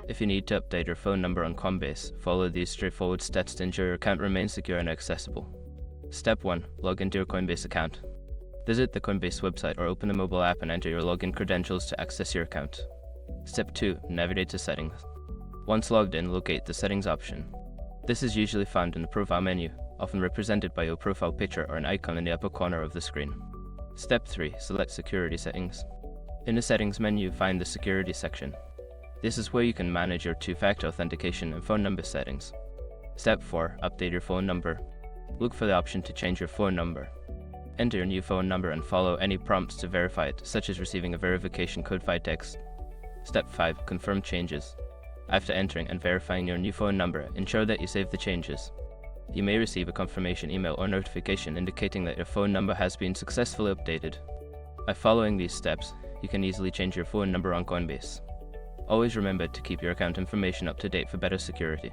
If you need to update your phone number on Coinbase, follow these straightforward steps to ensure your account remains secure and accessible. Step 1. Log into your Coinbase account. Visit the Coinbase website or open the mobile app and enter your login credentials to access your account. Step 2. Navigate to Settings. Once logged in, locate the Settings option. This is usually found in the Profile menu, often represented by your profile picture or an icon in the upper corner of the screen. Step 3. Select Security Settings. In the Settings menu, find the Security section. This is where you can manage your two-factor authentication and phone number settings. Step 4. Update your phone number. Look for the option to change your phone number. Enter your new phone number and follow any prompts to verify it, such as receiving a verification code via text. Step 5. Confirm changes. After entering and verifying your new phone number, ensure that you save the changes. You may receive a confirmation email or notification indicating that your phone number has been successfully updated. By following these steps, you can easily change your phone number on Coinbase. Always remember to keep your account information up to date for better security.